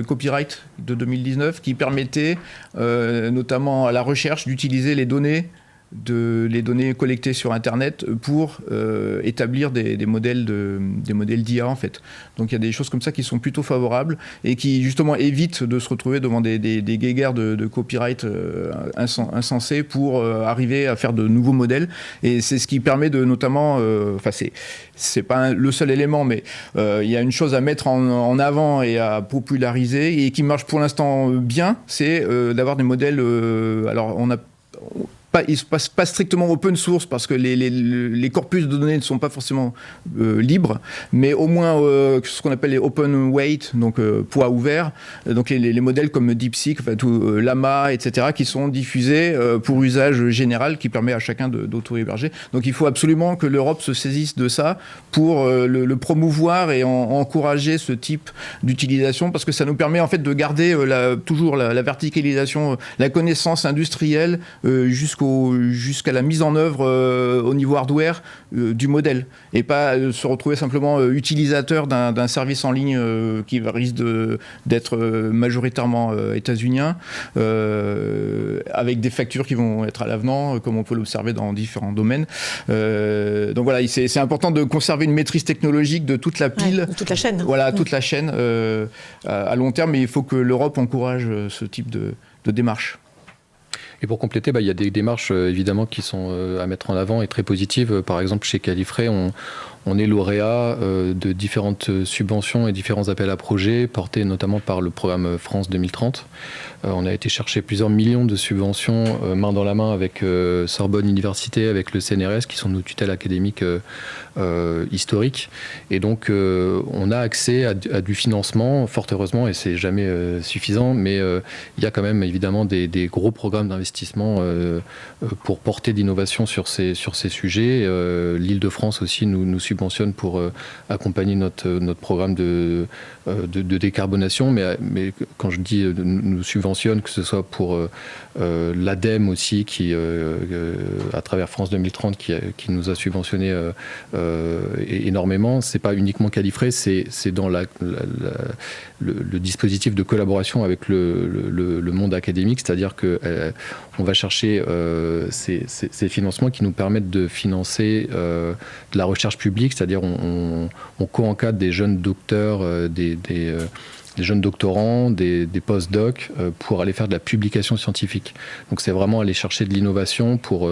copyright de 2019 qui permettaient notamment à la recherche d'utiliser les données collectées sur Internet pour établir des modèles d'IA, en fait. Donc il y a des choses comme ça qui sont plutôt favorables et qui justement évitent de se retrouver devant des guéguerres de copyright insensés pour arriver à faire de nouveaux modèles. Et c'est ce qui permet de notamment, c'est pas le seul élément, mais il y a une chose à mettre en avant et à populariser et qui marche pour l'instant bien, c'est d'avoir des modèles. Alors on a ils ne sont pas strictement open source parce que les corpus de données ne sont pas forcément libres, mais au moins ce qu'on appelle les open weight, donc poids ouvert, donc les modèles comme DeepSeek, Llama, etc., qui sont diffusés pour usage général, qui permet à chacun d'auto-héberger. Donc il faut absolument que l'Europe se saisisse de ça pour le promouvoir et encourager ce type d'utilisation, parce que ça nous permet en fait de garder toujours la verticalisation, la connaissance industrielle jusqu'à la mise en œuvre au niveau hardware du modèle, et pas se retrouver simplement utilisateur d'un service en ligne qui risque d'être majoritairement états-unien, avec des factures qui vont être à l'avenant, comme on peut l'observer dans différents domaines. Donc voilà, c'est important de conserver une maîtrise technologique de toute la pile. Ouais, toute la chaîne. Voilà, toute la chaîne à long terme, mais il faut que l'Europe encourage ce type de démarche. Et pour compléter, il y a des démarches évidemment qui sont à mettre en avant et très positives. Par exemple, chez Califray, on est lauréat de différentes subventions et différents appels à projets portés notamment par le programme France 2030. On a été chercher plusieurs millions de subventions main dans la main avec Sorbonne Université, avec le CNRS, qui sont nos tutelles académiques historiques. Et donc, on a accès à du financement, fort heureusement, et c'est jamais suffisant, mais il y a quand même évidemment des gros programmes d'investissement pour porter d'innovation sur ces sujets. L'Île-de-France aussi nous subventionne pour accompagner notre programme de décarbonation, mais quand je dis nous subventionne, que ce soit pour l'ADEME aussi, qui à travers France 2030 qui nous a subventionné énormément. C'est pas uniquement Califray, c'est dans le dispositif de collaboration avec le monde académique, c'est-à-dire que on va chercher ces financements qui nous permettent de financer de la recherche publique, c'est-à-dire on co-encadre des jeunes docteurs, des jeunes doctorants, des post-docs pour aller faire de la publication scientifique. Donc c'est vraiment aller chercher de l'innovation pour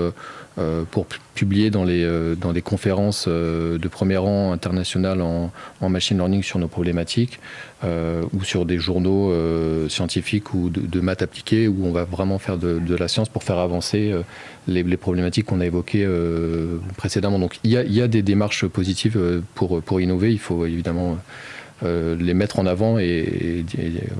publier dans des conférences de premier rang internationales en machine learning sur nos problématiques ou sur des journaux scientifiques ou de maths appliquées où on va vraiment faire de la science pour faire avancer les problématiques qu'on a évoquées précédemment. Donc il y a des démarches positives pour innover. Il faut évidemment les mettre en avant et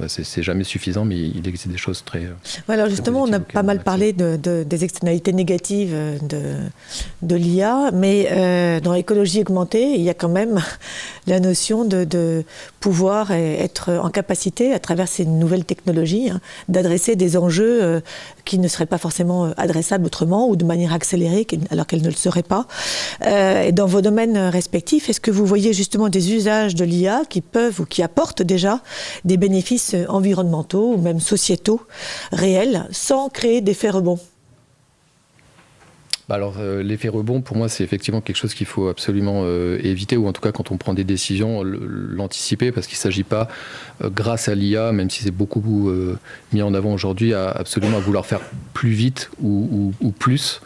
c'est jamais suffisant, mais il existe des choses très... Alors justement, on a pas mal parlé des externalités négatives de l'IA, mais dans l'écologie augmentée, il y a quand même la notion de pouvoir être en capacité, à travers ces nouvelles technologies, d'adresser des enjeux qui ne seraient pas forcément adressables autrement ou de manière accélérée, alors qu'elles ne le seraient pas. Et dans vos domaines respectifs, est-ce que vous voyez justement des usages de l'IA qui peuvent ou qui apportent déjà des bénéfices environnementaux ou même sociétaux réels sans créer d'effet rebond? Alors l'effet rebond, pour moi, c'est effectivement quelque chose qu'il faut absolument éviter, ou en tout cas quand on prend des décisions, l'anticiper, parce qu'il ne s'agit pas, grâce à l'IA, même si c'est beaucoup mis en avant aujourd'hui, absolument à vouloir faire plus vite ou plus.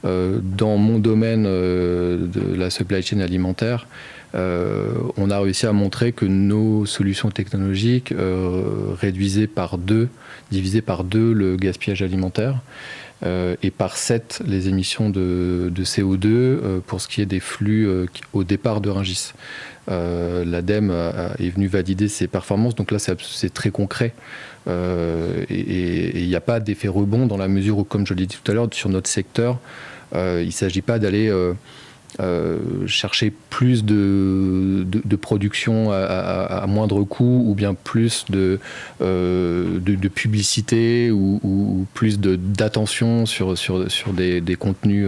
Dans mon domaine de la supply chain alimentaire, on a réussi à montrer que nos solutions technologiques divisaient par deux le gaspillage alimentaire. et par 7 les émissions de CO2 pour ce qui est des flux au départ de Rungis. L'ADEME est venue valider ces performances, donc là c'est très concret. Et il n'y a pas d'effet rebond dans la mesure où, comme je l'ai dit tout à l'heure, sur notre secteur, il ne s'agit pas d'aller chercher plus de production à moindre coût, ou bien plus de publicité, ou plus d'attention sur des contenus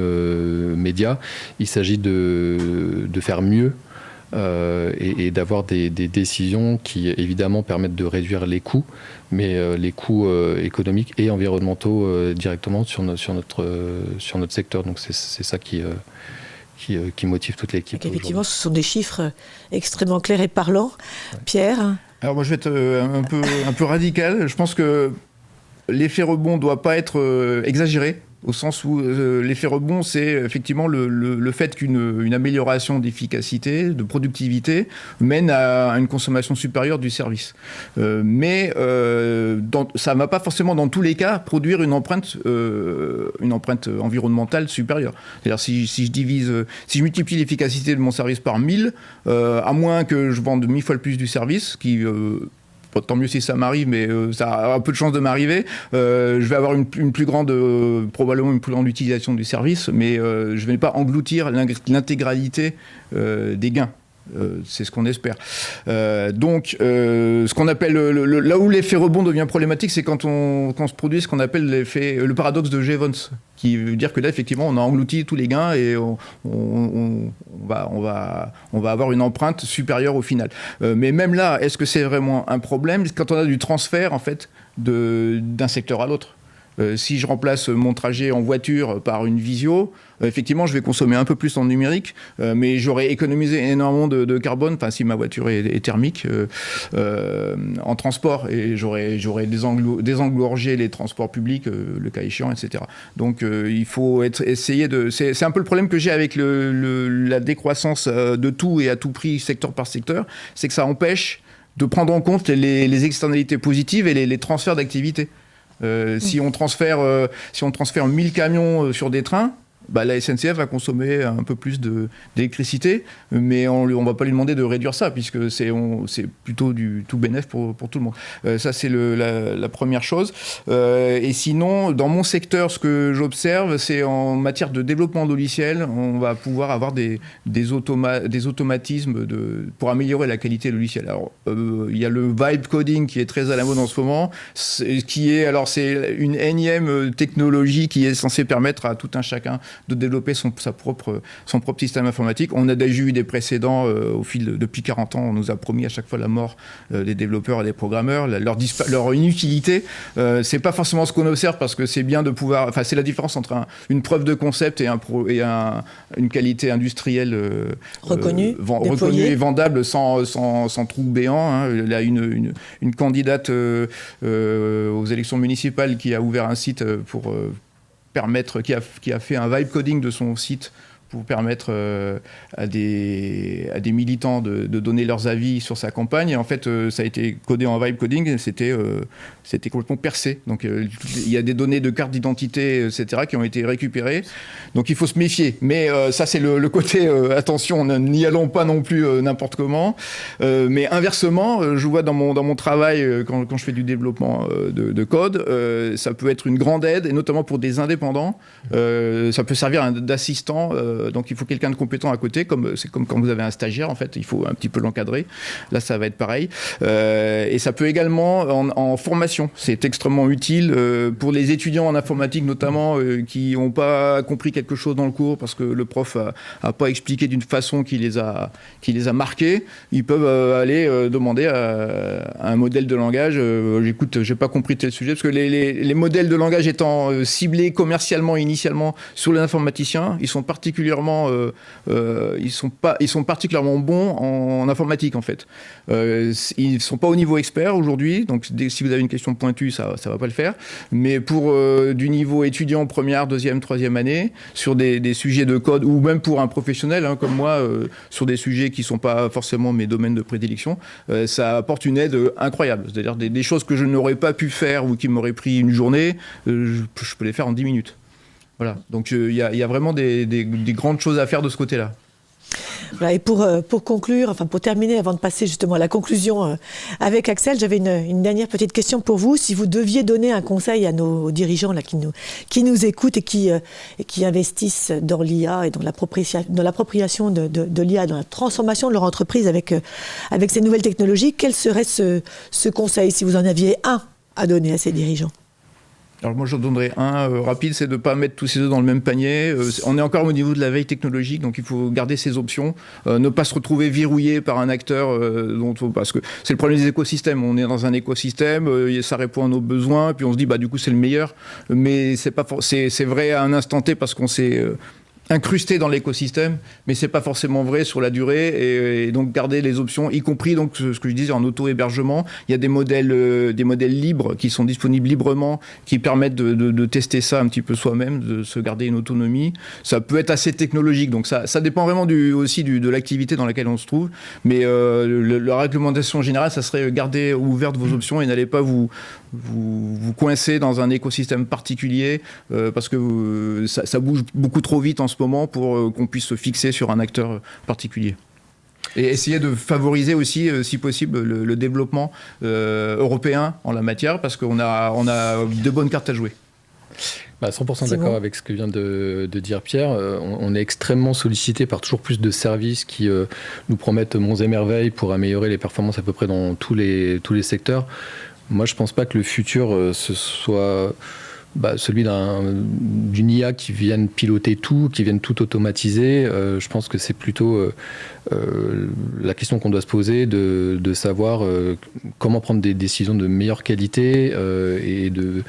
médias. Il s'agit de faire mieux. Et d'avoir des décisions qui évidemment permettent de réduire les coûts, mais les coûts économiques et environnementaux directement sur notre secteur. Donc c'est ça qui motive toute l'équipe. Effectivement, ce sont des chiffres extrêmement clairs et parlants. Ouais. Pierre ? Alors moi je vais être un peu radical. Je pense que l'effet rebond ne doit pas être exagéré. Au sens où l'effet rebond, c'est effectivement le fait qu'une amélioration d'efficacité, de productivité, mène à une consommation supérieure du service. Mais ça ne va pas forcément, dans tous les cas, produire une empreinte environnementale supérieure. C'est-à-dire, si je multiplie l'efficacité de mon service par 1000, à moins que je vende 1000 fois le plus du service, qui... tant mieux si ça m'arrive, mais ça a un peu de chance de m'arriver. Je vais avoir probablement une plus grande utilisation du service, mais je ne vais pas engloutir l'intégralité des gains. C'est ce qu'on espère. Donc, ce qu'on appelle là où l'effet rebond devient problématique, c'est quand on se produit ce qu'on appelle le paradoxe de Jevons, qui veut dire que là, effectivement, on a englouti tous les gains et on va avoir une empreinte supérieure au final. Mais même là, est-ce que c'est vraiment un problème quand on a du transfert en fait d'un secteur à l'autre? Si je remplace mon trajet en voiture par une visio, effectivement, je vais consommer un peu plus en numérique, mais j'aurais économisé énormément de carbone, si ma voiture est thermique, en transport, et j'aurais désengorgé les transports publics, le cas échéant, etc. Donc, il faut essayer de... C'est un peu le problème que j'ai avec la décroissance de tout et à tout prix, secteur par secteur, c'est que ça empêche de prendre en compte les externalités positives et les transferts d'activité. Si on transfère 1000 camions sur des trains, la SNCF va consommer un peu plus d'électricité, mais on ne va pas lui demander de réduire ça, puisque c'est plutôt du tout bénéf pour tout le monde. Ça, c'est la première chose. Et sinon, dans mon secteur, ce que j'observe, c'est en matière de développement logiciel, on va pouvoir avoir des automatismes pour améliorer la qualité logicielle. Alors, il y a le vibe coding qui est très à la mode en ce moment, c'est une énième technologie qui est censée permettre à tout un chacun de développer son propre système informatique. On a déjà eu des précédents depuis 40 ans. On nous a promis à chaque fois la mort des développeurs et des programmeurs, leur inutilité. C'est pas forcément ce qu'on observe, parce que c'est bien de pouvoir... c'est la différence entre une preuve de concept et une qualité industrielle reconnue et vendable sans trou béant. Il y a une candidate aux élections municipales qui a ouvert un site pour permettre, qui a fait un vibe coding de son site pour permettre à des militants de donner leurs avis sur sa campagne. Et en fait, ça a été codé en vibe coding, et c'était complètement percé. Donc, il y a des données de carte d'identité, etc., qui ont été récupérées. Donc, il faut se méfier. Mais ça, c'est le côté attention, n'y allons pas non plus n'importe comment. Mais inversement, je vois dans mon travail, quand je fais du développement de code, ça peut être une grande aide, et notamment pour des indépendants. Ça peut servir d'assistant. Donc il faut quelqu'un de compétent à côté, c'est comme quand vous avez un stagiaire, en fait, il faut un petit peu l'encadrer. Là, ça va être pareil. Et ça peut également, en formation, c'est extrêmement utile pour les étudiants en informatique, notamment, qui n'ont pas compris quelque chose dans le cours parce que le prof n'a pas expliqué d'une façon qui les a marqués. Ils peuvent aller demander à un modèle de langage, écoute, j'ai pas compris tel sujet, parce que les modèles de langage étant ciblés commercialement initialement sur les informaticiens, ils sont particulièrement bons en informatique, en fait. Ils sont pas au niveau expert aujourd'hui, donc si vous avez une question pointue, ça va pas le faire. Mais pour du niveau étudiant, première, deuxième, troisième année, sur des sujets de code, ou même pour un professionnel comme moi, sur des sujets qui sont pas forcément mes domaines de prédilection, ça apporte une aide incroyable. C'est-à-dire des choses que je n'aurais pas pu faire ou qui m'auraient pris une journée, je peux les faire en 10 minutes. Voilà. Donc il y a vraiment des grandes choses à faire de ce côté-là. Voilà, et pour conclure, enfin pour terminer, avant de passer justement à la conclusion avec Axel, j'avais une dernière petite question pour vous. Si vous deviez donner un conseil à nos dirigeants là, qui nous écoutent et qui investissent dans l'IA et dans l'appropriation de l'IA, dans la transformation de leur entreprise avec ces nouvelles technologies, quel serait ce conseil, si vous en aviez un à donner à ces dirigeants ? Alors moi, j'en donnerais un rapide, c'est de ne pas mettre tous ses œufs dans le même panier. On est encore au niveau de la veille technologique, donc il faut garder ses options, ne pas se retrouver verrouillé par un acteur, parce que c'est le problème des écosystèmes. On est dans un écosystème, ça répond à nos besoins, puis on se dit du coup c'est le meilleur, mais c'est vrai à un instant T parce qu'on s'est incrusté dans l'écosystème, mais c'est pas forcément vrai sur la durée, et donc garder les options, y compris donc ce que je disais en auto-hébergement. Il y a des modèles libres qui sont disponibles librement, qui permettent de tester ça un petit peu soi-même, de se garder une autonomie. Ça peut être assez technologique, donc ça dépend vraiment aussi de l'activité dans laquelle on se trouve, mais la réglementation générale, ça serait garder ouvertes vos options et n'allez pas vous coincer dans un écosystème particulier, parce que ça bouge beaucoup trop vite en ce moment pour qu'on puisse se fixer sur un acteur particulier. Et essayer de favoriser aussi, si possible, le développement européen en la matière, parce qu'on a de bonnes cartes à jouer. 100% d'accord avec ce que vient de dire Pierre. On est extrêmement sollicité par toujours plus de services qui nous promettent monts et merveilles pour améliorer les performances à peu près dans tous les secteurs. Moi, je ne pense pas que le futur, ce soit celui d'une IA qui vienne piloter tout, qui vienne tout automatiser. Je pense que c'est plutôt la question qu'on doit se poser de savoir comment prendre des décisions de meilleure qualité et de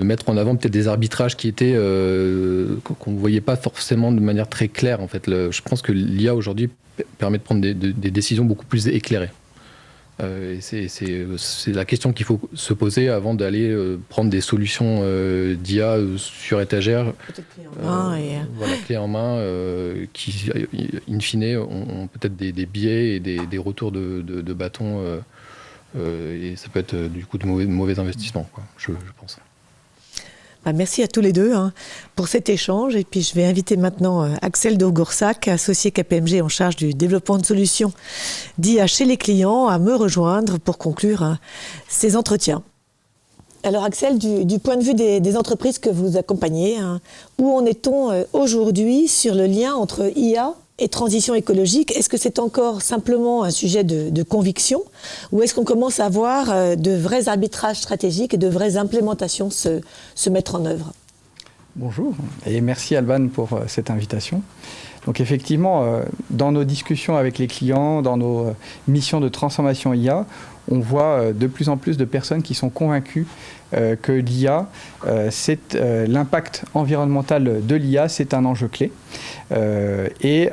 mettre en avant peut-être des arbitrages qui étaient qu'on ne voyait pas forcément de manière très claire. En fait, je pense que l'IA aujourd'hui permet de prendre des décisions beaucoup plus éclairées. Et c'est la question qu'il faut se poser avant d'aller prendre des solutions d'IA sur étagère. Peut-être clé en main. Clé en main, qui, in fine, ont peut-être des biais et des retours de bâton. Et ça peut être du coup de mauvais investissements, je pense. Merci à tous les deux pour cet échange. Et puis je vais inviter maintenant Axel Dourgoursac, associé KPMG en charge du développement de solutions d'IA chez les clients, à me rejoindre pour conclure ces entretiens. Alors Axel, du point de vue des entreprises que vous accompagnez, où en est-on aujourd'hui sur le lien entre IA et transition écologique? Est-ce que c'est encore simplement un sujet de conviction, ou est-ce qu'on commence à voir de vrais arbitrages stratégiques et de vraies implémentations se mettre en œuvre? Bonjour et merci Alban pour cette invitation. Donc effectivement, dans nos discussions avec les clients, dans nos missions de transformation IA, on voit de plus en plus de personnes qui sont convaincues que l'IA, l'impact environnemental de l'IA, c'est un enjeu clé. Et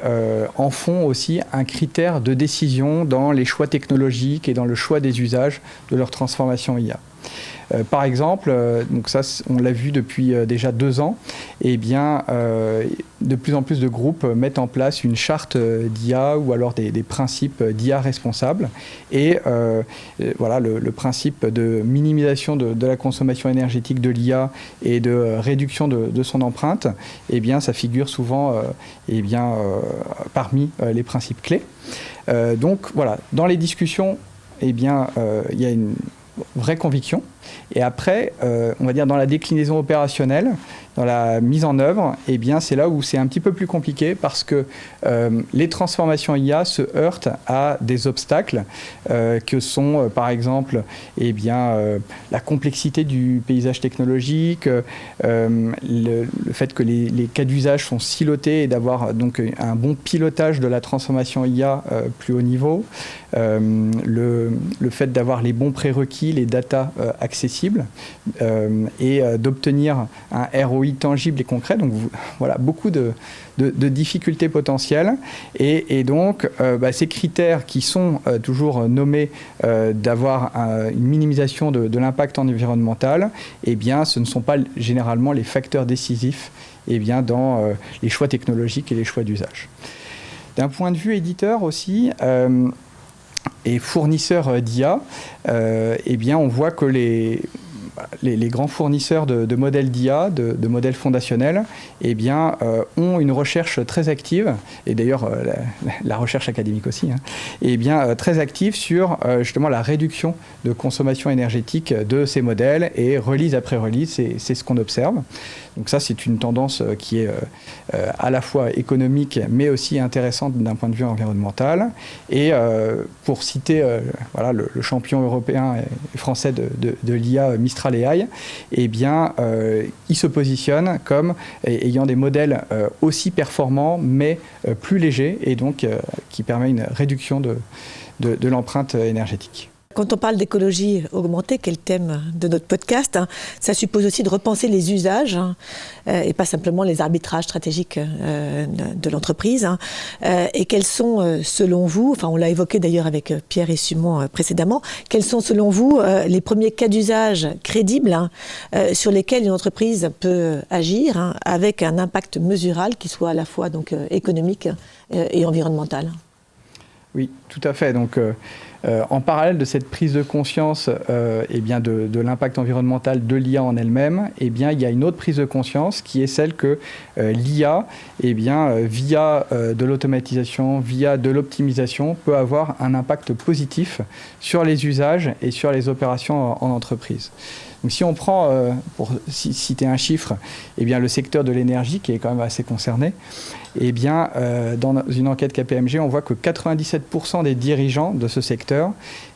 en font aussi un critère de décision dans les choix technologiques et dans le choix des usages de leur transformation IA. Par exemple, donc ça on l'a vu depuis déjà 2 ans, eh bien, de plus en plus de groupes mettent en place une charte d'IA ou alors des principes d'IA responsables. Et voilà, le principe de minimisation de la consommation énergétique de l'IA et de réduction de son empreinte, eh bien, ça figure souvent parmi les principes clés. Donc voilà, dans les discussions, eh bien, il y a une vraie conviction. Et après, on va dire dans la déclinaison opérationnelle, dans la mise en œuvre, eh bien, c'est là où c'est un petit peu plus compliqué parce que les transformations IA se heurtent à des obstacles que sont, par exemple, eh bien, la complexité du paysage technologique, le fait que les cas d'usage sont silotés et d'avoir donc un bon pilotage de la transformation IA plus haut niveau, le fait d'avoir les bons prérequis, les data accessibles et d'obtenir un ROI tangible et concret. Donc voilà, beaucoup de difficultés potentielles et donc ces critères qui sont toujours nommés d'avoir une minimisation de l'impact environnemental, eh bien ce ne sont pas généralement les facteurs décisifs eh bien, dans les choix technologiques et les choix d'usage. D'un point de vue éditeur aussi, et fournisseurs d'IA, eh bien, on voit que les grands fournisseurs de modèles d'IA, de modèles fondationnels, eh bien, ont une recherche très active, et d'ailleurs la recherche académique aussi, hein, eh bien, très active sur justement la réduction de consommation énergétique de ces modèles, et release après release, c'est ce qu'on observe. Donc ça, c'est une tendance qui est à la fois économique, mais aussi intéressante d'un point de vue environnemental. Et pour citer voilà, le champion européen et français de l'IA Mistral AI, eh bien, il se positionne comme ayant des modèles aussi performants, mais plus légers, et donc qui permet une réduction de l'empreinte énergétique. Quand on parle d'écologie augmentée, qui est le thème de notre podcast, hein, ça suppose aussi de repenser les usages et pas simplement les arbitrages stratégiques de l'entreprise. Et quels sont, selon vous, enfin on l'a évoqué d'ailleurs avec Pierre et Simon précédemment, quels sont selon vous les premiers cas d'usage crédibles sur lesquels une entreprise peut agir avec un impact mesurable qui soit à la fois donc, économique et environnemental? Oui, tout à fait. Donc, en parallèle de cette prise de conscience eh bien de l'impact environnemental de l'IA en elle-même, eh bien, il y a une autre prise de conscience qui est celle que l'IA, eh bien, via de l'automatisation, via de l'optimisation, peut avoir un impact positif sur les usages et sur les opérations en entreprise. Donc, si on prend, pour citer un chiffre, eh bien, le secteur de l'énergie, qui est quand même assez concerné, eh bien, dans une enquête KPMG, on voit que 97% des dirigeants de ce secteur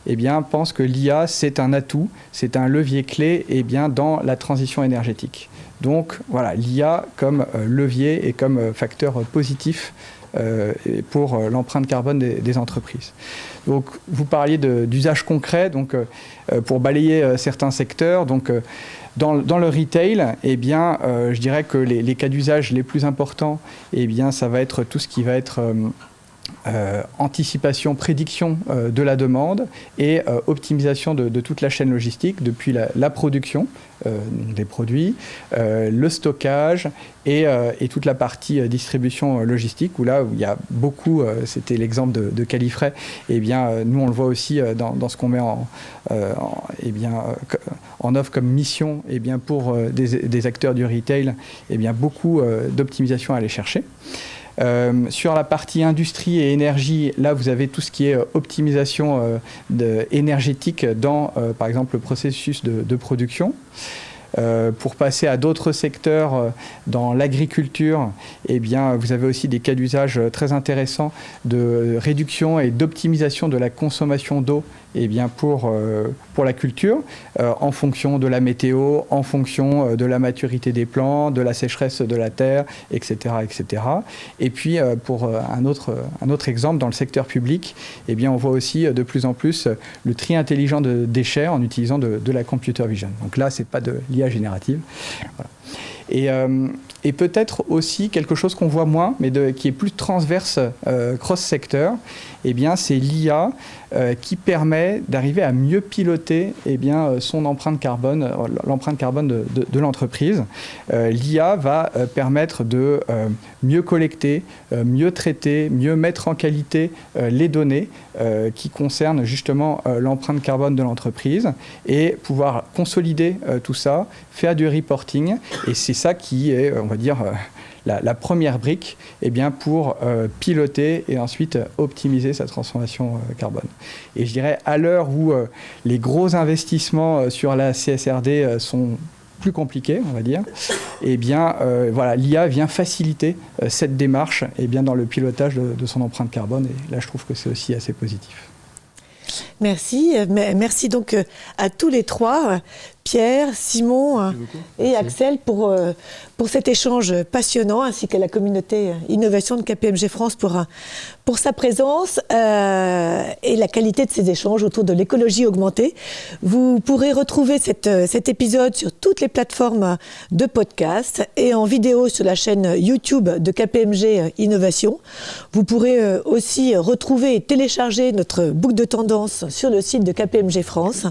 eh bien, pensent que l'IA, c'est un atout, c'est un levier clé eh bien, dans la transition énergétique. Donc, voilà, l'IA comme levier et comme facteur positif pour l'empreinte carbone des entreprises. Donc, vous parliez d'usages concrets, donc, pour balayer certains secteurs. Donc, dans le retail, eh bien, je dirais que les cas d'usage les plus importants, eh bien, ça va être tout ce qui va être anticipation, prédiction de la demande et optimisation de toute la chaîne logistique, depuis la production des produits, le stockage et toute la partie distribution logistique, où là où il y a beaucoup, c'était l'exemple de Califray, eh bien, nous on le voit aussi dans ce qu'on met en offre comme mission eh bien, pour des acteurs du retail, eh bien, beaucoup d'optimisation à aller chercher. Sur la partie industrie et énergie, là vous avez tout ce qui est optimisation énergétique dans, par exemple, le processus de production. Pour passer à d'autres secteurs, dans l'agriculture, eh bien, vous avez aussi des cas d'usage très intéressants de réduction et d'optimisation de la consommation d'eau eh bien, pour la culture, en fonction de la météo, en fonction de la maturité des plants, de la sécheresse de la terre, etc. etc. Et puis, pour un autre exemple, dans le secteur public, eh bien, on voit aussi de plus en plus le tri intelligent de déchets en utilisant de la computer vision. Donc là, ce n'est pas de l'IA générative. Voilà. Et peut-être aussi quelque chose qu'on voit moins, mais qui est plus transverse, cross-secteur, eh bien, c'est l'IA qui permet d'arriver à mieux piloter eh bien, son empreinte carbone, l'empreinte carbone de l'entreprise. L'IA va permettre de mieux collecter, mieux traiter, mieux mettre en qualité les données qui concernent justement l'empreinte carbone de l'entreprise et pouvoir consolider tout ça, faire du reporting. Et c'est ça qui est, on va dire, la première brique eh bien, pour piloter et ensuite optimiser sa transformation carbone. Et je dirais, à l'heure où les gros investissements sur la CSRD sont plus compliqués, on va dire, eh bien, voilà, l'IA vient faciliter cette démarche eh bien, dans le pilotage de son empreinte carbone. Et là, je trouve que c'est aussi assez positif. Merci. Merci donc à tous les trois, Pierre, Simon et Axel, pour cet échange passionnant, ainsi qu'à la communauté innovation de KPMG France pour sa présence et la qualité de ces échanges autour de l'écologie augmentée. Vous pourrez retrouver cet épisode sur toutes les plateformes de podcast et en vidéo sur la chaîne YouTube de KPMG Innovation. Vous pourrez aussi retrouver et télécharger notre boucle de tendance sur le site de KPMG France.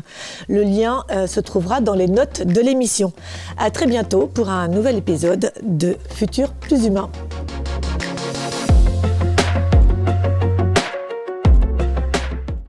Le lien se trouvera dans les notes de l'émission. À très bientôt pour un nouvel épisode de Futur plus humain.